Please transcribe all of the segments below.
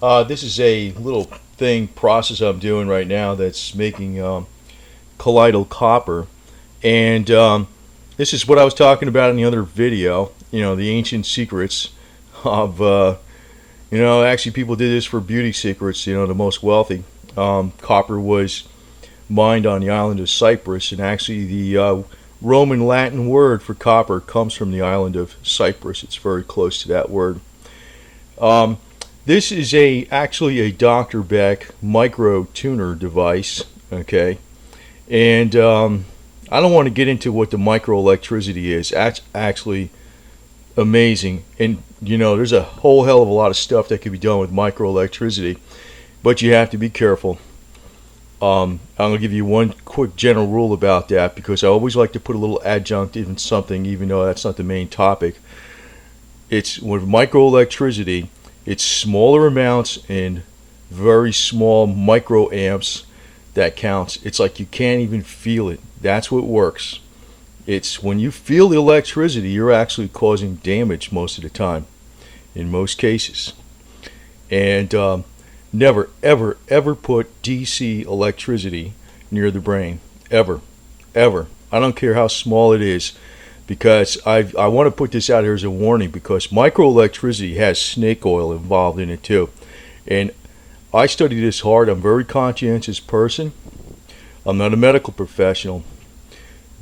This is a little process I'm doing right now that's making colloidal copper, and this is what I was talking about in the other video. The ancient secrets of actually people did this for beauty secrets. The most wealthy. Copper was mined on the island of Cyprus, and actually the Roman Latin word for copper comes from the island of Cyprus. It's very close to that word. This is actually a Dr. Beck micro tuner device, okay? And I don't want to get into what the microelectricity is. That's actually amazing. And, there's a whole hell of a lot of stuff that can be done with microelectricity, but you have to be careful. I'm going to give you one quick general rule about that because I always like to put a little adjunct in something, even though that's not the main topic. It's with microelectricity, it's smaller amounts and very small microamps that counts. It's like you can't even feel it. That's what works. It's when you feel the electricity, you're actually causing damage most of the time, in most cases. And never, ever, ever put DC electricity near the brain. Ever. Ever. I don't care how small it is. Because I want to put this out here as a warning because microelectricity has snake oil involved in it too. And I study this hard. I'm a very conscientious person. I'm not a medical professional.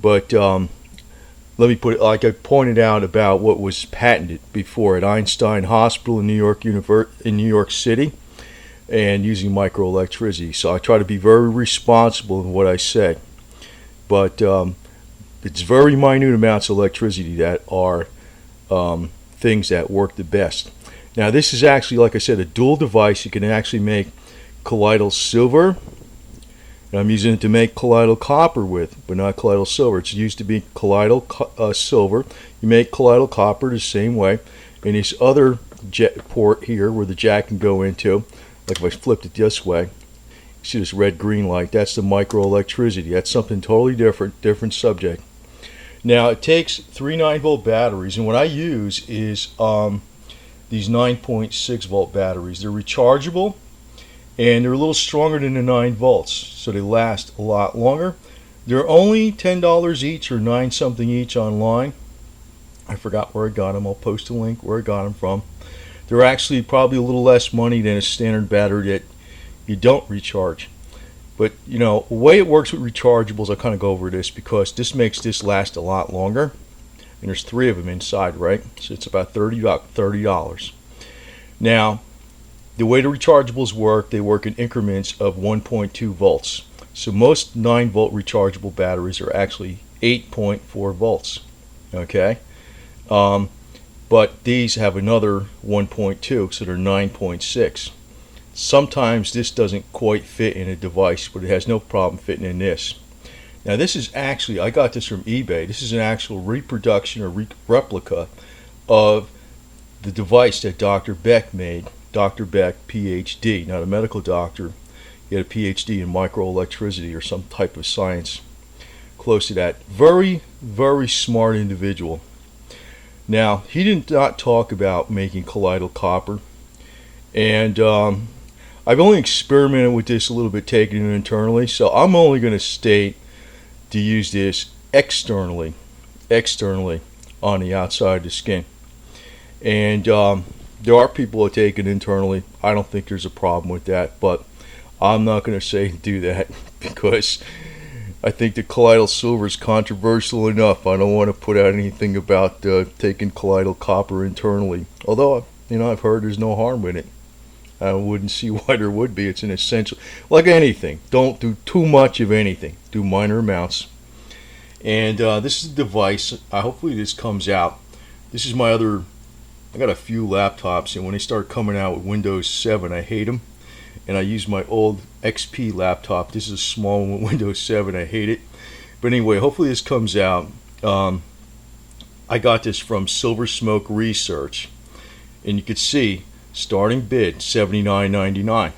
But let me put it like I pointed out about what was patented before at Einstein Hospital in New York City and using microelectricity. So I try to be very responsible in what I say. But it's very minute amounts of electricity that are things that work the best. Now this is actually, like I said, a dual device. You can actually make colloidal silver. And I'm using it to make colloidal copper with, but not colloidal silver. It's used to be colloidal silver. You make colloidal copper the same way. And this other port here where the jack can go into, like if I flipped it this way, see this red-green light, that's the microelectricity. That's something totally different subject. Now it takes 3 9-volt batteries, and what I use is these 9.6 volt batteries. They're rechargeable, and they're a little stronger than the 9 volts, so they last a lot longer. They're only $10 each or 9 something each online. I forgot where I got them. I'll post a link where I got them from. They're actually probably a little less money than a standard battery that you don't recharge. But the way it works with rechargeables, I'll kind of go over this because this makes this last a lot longer. And there's 3 of them inside, right? So it's about $30. Now, the way the rechargeables work, they work in increments of 1.2 volts. So most 9-volt rechargeable batteries are actually 8.4 volts. Okay? But these have another 1.2, so they're 9.6. Sometimes this doesn't quite fit in a device, but it has no problem fitting in this. Now this is actually, I got this from eBay. This is an actual reproduction or replica of the device that Dr. Beck made. Dr. Beck, PhD, not a medical doctor. He had a PhD in microelectricity or some type of science close to that. Very, very smart individual. Now, he did not talk about making colloidal copper. And I've only experimented with this a little bit, taking it internally, so I'm only going to state to use this externally on the outside of the skin. And there are people that take it internally. I don't think there's a problem with that, but I'm not going to say to do that because I think the colloidal silver is controversial enough. I don't want to put out anything about taking colloidal copper internally. Although, I've heard there's no harm in it. I wouldn't see why there would be. It's an essential. Like anything, don't do too much of anything. Do minor amounts. And this is the device. Hopefully this comes out. This is my other. I got a few laptops, and when they start coming out with Windows 7, I hate them. And I use my old XP laptop. This is a small one with Windows 7. I hate it. But anyway, hopefully this comes out. I got this from Silver Smoke Research. And you can see, starting bid, $79.99.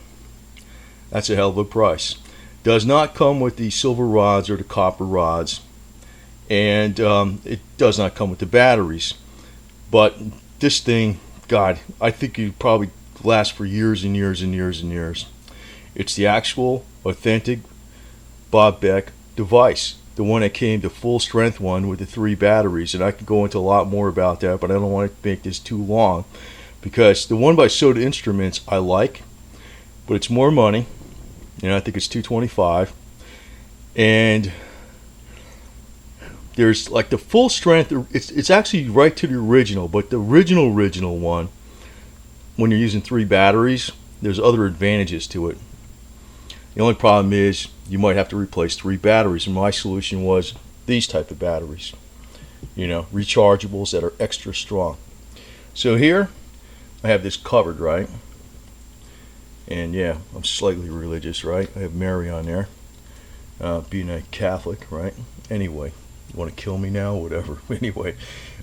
That's a hell of a price. Does not come with the silver rods or the copper rods. And it does not come with the batteries. But this thing, God, I think you probably lasts for years and years and years and years. It's the actual, authentic Bob Beck device. The one that came, the full strength one with the 3 batteries. And I could go into a lot more about that, but I don't want to make this too long. Because the one by Soda Instruments I like, but it's more money. I think it's $225. And there's like the full strength, it's actually right to the original, but the original one, when you're using 3 batteries, there's other advantages to it. The only problem is you might have to replace 3 batteries, and my solution was these type of batteries, rechargeables that are extra strong. So here I have this covered, right? And yeah, I'm slightly religious, right? I have Mary on there, being a Catholic, right? Anyway, you want to kill me now? Whatever. Anyway,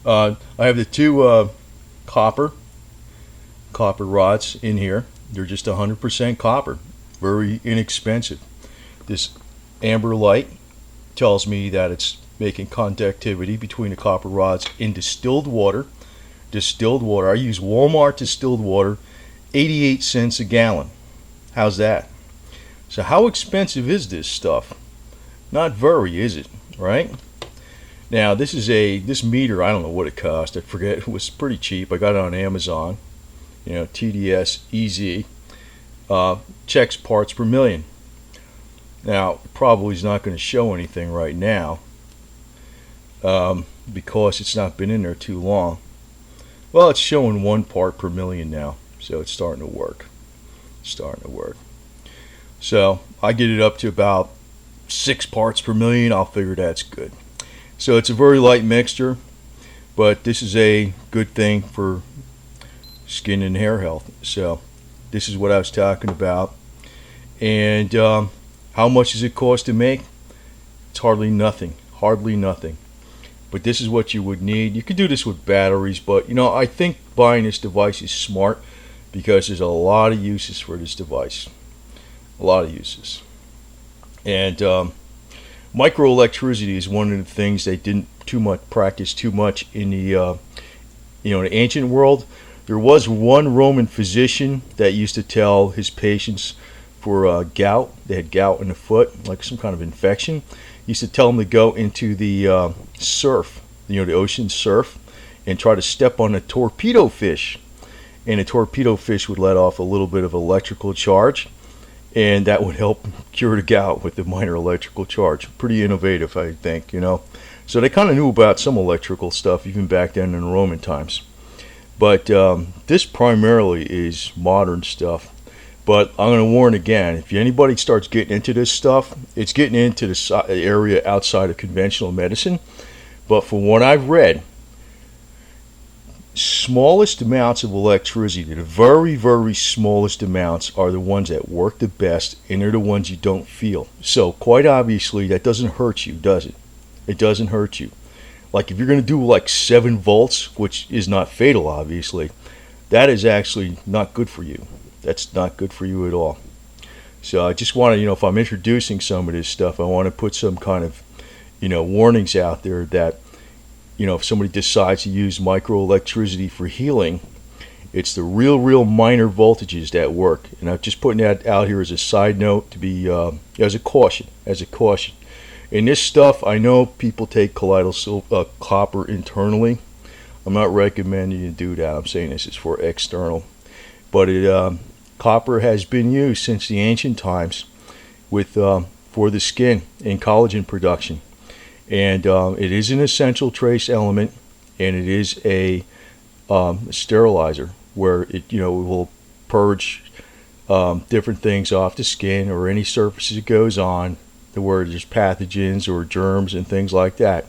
I have the 2 copper rods in here. They're just 100% copper, very inexpensive. This amber light tells me that it's making conductivity between the copper rods in distilled water. I use Walmart distilled water, 88 cents a gallon. How's that? So how expensive is this stuff? Not very, is it? Right? Now this meter, I don't know what it cost. I forget. It was pretty cheap. I got it on Amazon. TDS EZ. Checks parts per million. Now it probably is not going to show anything right now because it's not been in there too long. Well, it's showing 1 part per million now, so it's starting to work. So I get it up to about 6 parts per million. I'll figure that's good. So it's a very light mixture, but this is a good thing for skin and hair health. So this is what I was talking about. And how much does it cost to make? It's hardly nothing. But this is what you would need. You could do this with batteries, but I think buying this device is smart because there's a lot of uses for this device. A lot of uses. And microelectricity is one of the things they didn't practice too much in the the ancient world. There was one Roman physician that used to tell his patients for gout, they had gout in the foot, like some kind of infection. He used to tell them to go into the surf, the ocean surf, and try to step on a torpedo fish. And a torpedo fish would let off a little bit of electrical charge, and that would help cure the gout with the minor electrical charge. Pretty innovative, I think, So they kind of knew about some electrical stuff even back then in the Roman times. But this primarily is modern stuff. But I'm going to warn again, if anybody starts getting into this stuff, it's getting into the area outside of conventional medicine. But from what I've read, smallest amounts of electricity, the very, very smallest amounts are the ones that work the best, and they're the ones you don't feel. So quite obviously, that doesn't hurt you, does it? It doesn't hurt you. Like if you're going to do like 7 volts, which is not fatal, obviously, that is actually not good for you. That's not good for you at all. So I just want to, if I'm introducing some of this stuff, I want to put some kind of, warnings out there that, if somebody decides to use microelectricity for healing, it's the real minor voltages that work. And I'm just putting that out here as a side note to be, as a caution. In this stuff, I know people take colloidal copper internally. I'm not recommending you do that. I'm saying this is for external. But copper has been used since the ancient times for the skin and collagen production. And it is an essential trace element, and it is a sterilizer where it will purge different things off the skin or any surfaces it goes on where there's pathogens or germs and things like that.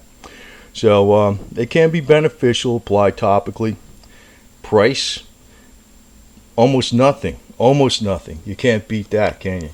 So it can be beneficial applied topically. Price, almost nothing. You can't beat that, can you?